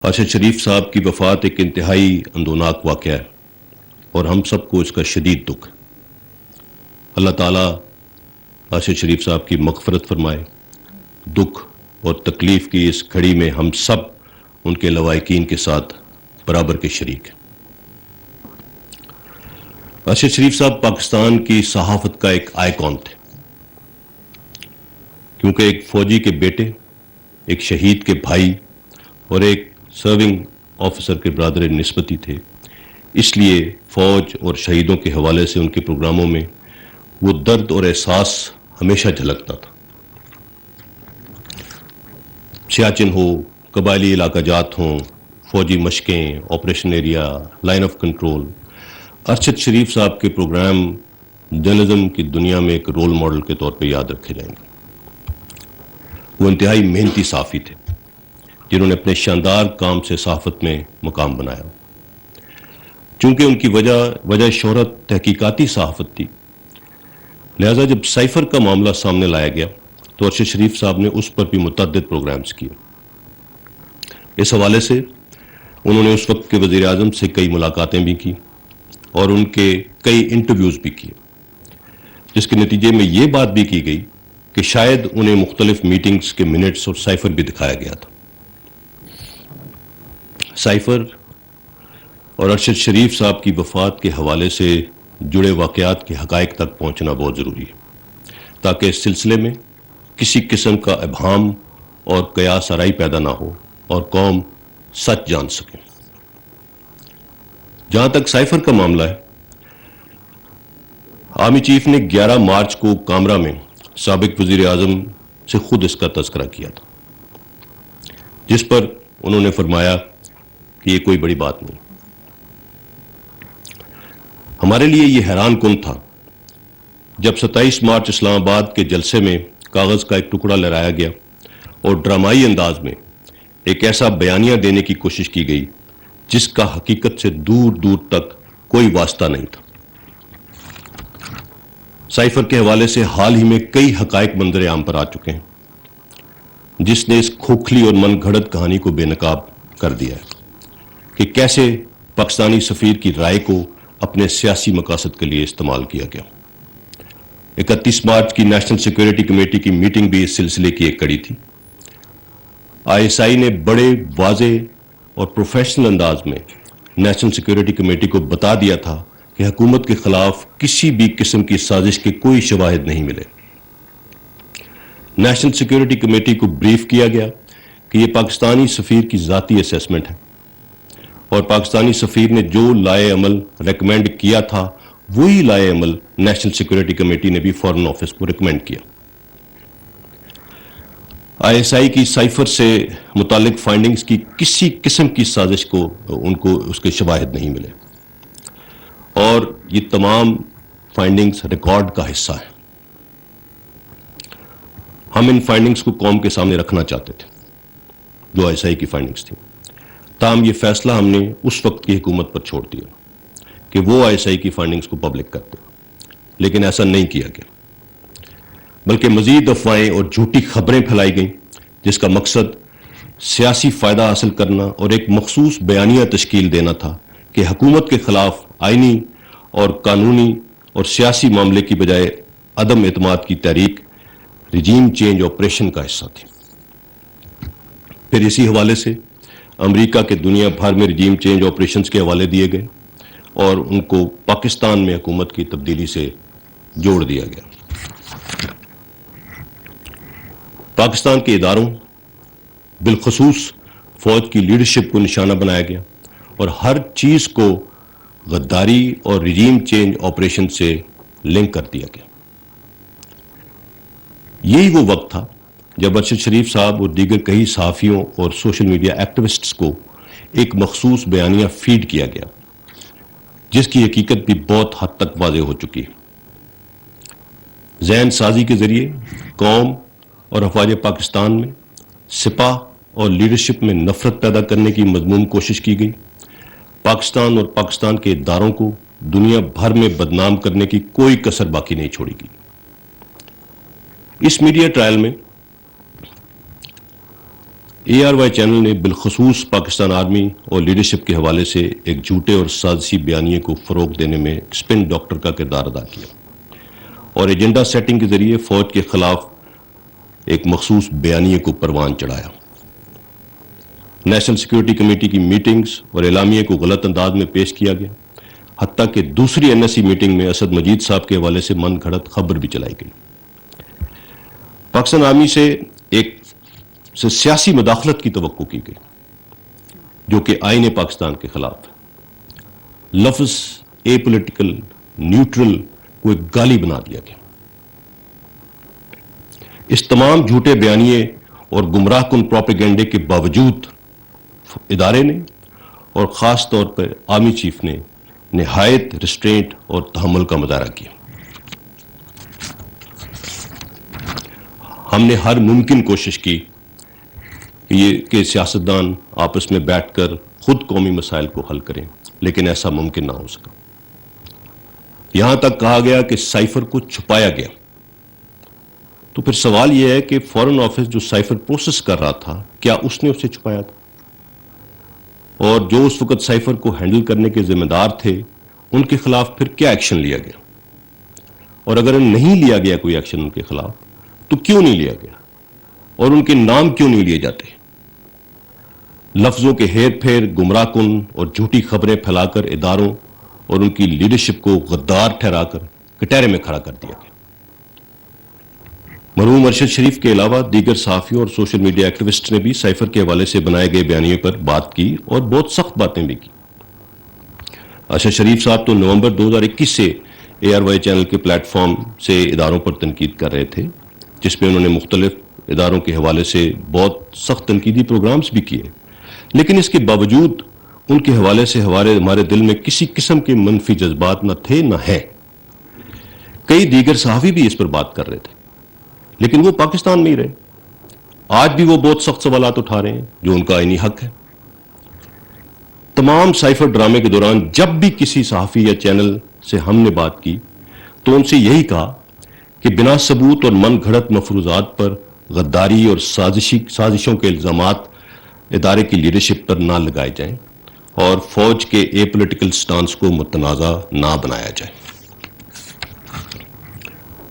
ارشد شریف صاحب کی وفات ایک انتہائی اندوناک واقعہ ہے اور ہم سب کو اس کا شدید دکھ ہے۔ اللہ تعالیٰ ارشد شریف صاحب کی مغفرت فرمائے۔ دکھ اور تکلیف کی اس گھڑی میں ہم سب ان کے لوائقین کے ساتھ برابر کے شریک ہیں۔ ارشد شریف صاحب پاکستان کی صحافت کا ایک آئیکن تھے، کیونکہ ایک فوجی کے بیٹے، ایک شہید کے بھائی اور ایک سرونگ آفیسر کے برادر نسبتی تھے۔ اس لیے فوج اور شہیدوں کے حوالے سے ان کے پروگراموں میں وہ درد اور احساس ہمیشہ جھلکتا تھا۔ سیاچن ہو، قبائلی علاقہ جات ہوں، فوجی مشقیں، operation area, line of control, Arshad Sharif صاحب کے پروگرام جرنلزم کی دنیا میں ایک رول ماڈل کے طور پہ یاد رکھے جائیں گے۔ وہ انتہائی محنتی صحافی تھے جنہوں نے اپنے شاندار کام سے صحافت میں مقام بنایا۔ چونکہ ان کی وجہ شہرت تحقیقاتی صحافت تھی، لہذا جب سائفر کا معاملہ سامنے لایا گیا تو ارشد شریف صاحب نے اس پر بھی متعدد پروگرامز کیے۔ اس حوالے سے انہوں نے اس وقت کے وزیر اعظم سے کئی ملاقاتیں بھی کی اور ان کے کئی انٹرویوز بھی کیے، جس کے نتیجے میں یہ بات بھی کی گئی کہ شاید انہیں مختلف میٹنگز کے منٹس اور سائفر بھی دکھایا گیا تھا۔ سائفر اور ارشد شریف صاحب کی وفات کے حوالے سے جڑے واقعات کے حقائق تک پہنچنا بہت ضروری ہے، تاکہ اس سلسلے میں کسی قسم کا ابہام اور قیاس آرائی پیدا نہ ہو اور قوم سچ جان سکے۔ جہاں تک سائفر کا معاملہ ہے، آرمی چیف نے 11 مارچ کو کامرا میں سابق وزیر اعظم سے خود اس کا تذکرہ کیا تھا، جس پر انہوں نے فرمایا کہ یہ کوئی بڑی بات نہیں۔ ہمارے لیے یہ حیران کن تھا جب 27 مارچ اسلام آباد کے جلسے میں کاغذ کا ایک ٹکڑا لہرایا گیا اور ڈرامائی انداز میں ایک ایسا بیانیہ دینے کی کوشش کی گئی جس کا حقیقت سے دور دور تک کوئی واسطہ نہیں تھا۔ سائفر کے حوالے سے حال ہی میں کئی حقائق منظر عام پر آ چکے ہیں، جس نے اس کھوکھلی اور من گھڑت کہانی کو بے نقاب کر دیا ہے کہ کیسے پاکستانی سفیر کی رائے کو اپنے سیاسی مقاصد کے لیے استعمال کیا گیا۔ 31 مارچ کی نیشنل سیکیورٹی کمیٹی کی میٹنگ بھی اس سلسلے کی ایک کڑی تھی۔ ISI نے بڑے واضح اور پروفیشنل انداز میں نیشنل سیکیورٹی کمیٹی کو بتا دیا تھا کہ حکومت کے خلاف کسی بھی قسم کی سازش کے کوئی شواہد نہیں ملے۔ نیشنل سیکیورٹی کمیٹی کو بریف کیا گیا کہ یہ پاکستانی سفیر کی ذاتی اسیسمنٹ ہے اور پاکستانی سفیر نے جو لائے عمل ریکمینڈ کیا تھا وہی لائے عمل نیشنل سیکیورٹی کمیٹی نے بھی فارن آفس کو ریکمینڈ کیا۔ ISI کی سائفر سے متعلق فائنڈنگز کی کسی قسم کی سازش کو ان کو اس کے شواہد نہیں ملے، اور یہ تمام فائنڈنگز ریکارڈ کا حصہ ہیں۔ ہم ان فائنڈنگز کو قوم کے سامنے رکھنا چاہتے تھے جو ISI کی فائنڈنگز تھیں، تاہم یہ فیصلہ ہم نے اس وقت کی حکومت پر چھوڑ دیا کہ وہ ISI کی فائنڈنگز کو پبلک کرتے، لیکن ایسا نہیں کیا گیا، بلکہ مزید افواہیں اور جھوٹی خبریں پھیلائی گئیں جس کا مقصد سیاسی فائدہ حاصل کرنا اور ایک مخصوص بیانیہ تشکیل دینا تھا کہ حکومت کے خلاف آئینی اور قانونی اور سیاسی معاملے کی بجائے عدم اعتماد کی تحریک رجیم چینج آپریشن کا حصہ تھی۔ پھر اسی حوالے سے امریکہ کے دنیا بھر میں رجیم چینج آپریشنز کے حوالے دیے گئے اور ان کو پاکستان میں حکومت کی تبدیلی سے جوڑ دیا گیا۔ پاکستان کے اداروں بالخصوص فوج کی لیڈرشپ کو نشانہ بنایا گیا اور ہر چیز کو غداری اور رجیم چینج آپریشن سے لنک کر دیا گیا۔ یہی وہ وقت تھا جب ارشد شریف صاحب اور دیگر کئی صحافیوں اور سوشل میڈیا ایکٹیوسٹس کو ایک مخصوص بیانیہ فیڈ کیا گیا جس کی حقیقت بھی بہت حد تک واضح ہو چکی ہے۔ ذہن سازی کے ذریعے قوم اور افواج پاکستان میں سپاہ اور لیڈرشپ میں نفرت پیدا کرنے کی مذموم کوشش کی گئی۔ پاکستان اور پاکستان کے اداروں کو دنیا بھر میں بدنام کرنے کی کوئی کسر باقی نہیں چھوڑی گئی۔ اس میڈیا ٹرائل میں ARY چینل نے بالخصوص پاکستان آرمی اور لیڈرشپ کے حوالے سے ایک جھوٹے اور سازشی بیانیے کو فروغ دینے میں اسپن ڈاکٹر کا کردار ادا کیا اور ایجنڈا سیٹنگ کے ذریعے فوج کے خلاف ایک مخصوص بیانیے کو پروان چڑھایا. نیشنل سیکیورٹی کمیٹی کی میٹنگز اور اعلامیے کو غلط انداز میں پیش کیا گیا، حتیٰ کہ دوسری NSC میٹنگ میں اسد مجید صاحب کے حوالے سے من گھڑت خبر بھی چلائی گئی. پاکستان آرمی سے سیاسی مداخلت کی توقع کی گئی جو کہ آئین پاکستان کے خلاف ہے. لفظ اے پولیٹیکل نیوٹرل کو ایک گالی بنا دیا گیا. اس تمام جھوٹے بیانیے اور گمراہ کن پروپیگنڈے کے باوجود ادارے نے اور خاص طور پر آرمی چیف نے نہایت ریسٹرینٹ اور تحمل کا مظاہرہ کیا. ہم نے ہر ممکن کوشش کی کہ سیاستدان آپس میں بیٹھ کر خود قومی مسائل کو حل کریں، لیکن ایسا ممکن نہ ہو سکا. یہاں تک کہا گیا کہ سائفر کو چھپایا گیا. تو پھر سوال یہ ہے کہ فارن آفس جو سائفر پروسیس کر رہا تھا، کیا اس نے اسے چھپایا تھا؟ اور جو اس وقت سائفر کو ہینڈل کرنے کے ذمہ دار تھے ان کے خلاف پھر کیا ایکشن لیا گیا؟ اور اگر نہیں لیا گیا کوئی ایکشن ان کے خلاف تو کیوں نہیں لیا گیا اور ان کے نام کیوں نہیں لیے جاتے؟ لفظوں کے ہیر پھیر، گمراہ کن اور جھوٹی خبریں پھیلا کر اداروں اور ان کی لیڈرشپ کو غدار ٹھہرا کر کٹہرے میں کھڑا کر دیا گیا. مرحوم ارشد شریف کے علاوہ دیگر صحافیوں اور سوشل میڈیا ایکٹیوسٹ نے بھی سائفر کے حوالے سے بنائے گئے بیانیے پر بات کی اور بہت سخت باتیں بھی کی. ارشد شریف صاحب تو نومبر 2021 سے ARY چینل کے پلیٹ فارم سے اداروں پر تنقید کر رہے تھے، جس میں انہوں نے مختلف اداروں کے حوالے سے بہت سخت تنقیدی پروگرامز بھی کیے، لیکن اس کے باوجود ان کے حوالے سے ہمارے دل میں کسی قسم کے منفی جذبات نہ تھے نہ ہیں. کئی دیگر صحافی بھی اس پر بات کر رہے تھے، لیکن وہ پاکستان میں ہی رہے. آج بھی وہ بہت سخت سوالات اٹھا رہے ہیں جو ان کا آئینی حق ہے. تمام سائفر ڈرامے کے دوران جب بھی کسی صحافی یا چینل سے ہم نے بات کی تو ان سے یہی کہا کہ بنا ثبوت اور من گھڑت مفروضات پر غداری اور سازشوں کے الزامات ادارے کی لیڈرشپ پر نہ لگائے جائیں اور فوج کے اے پولیٹیکل سٹانس کو متنازع نہ بنایا جائے.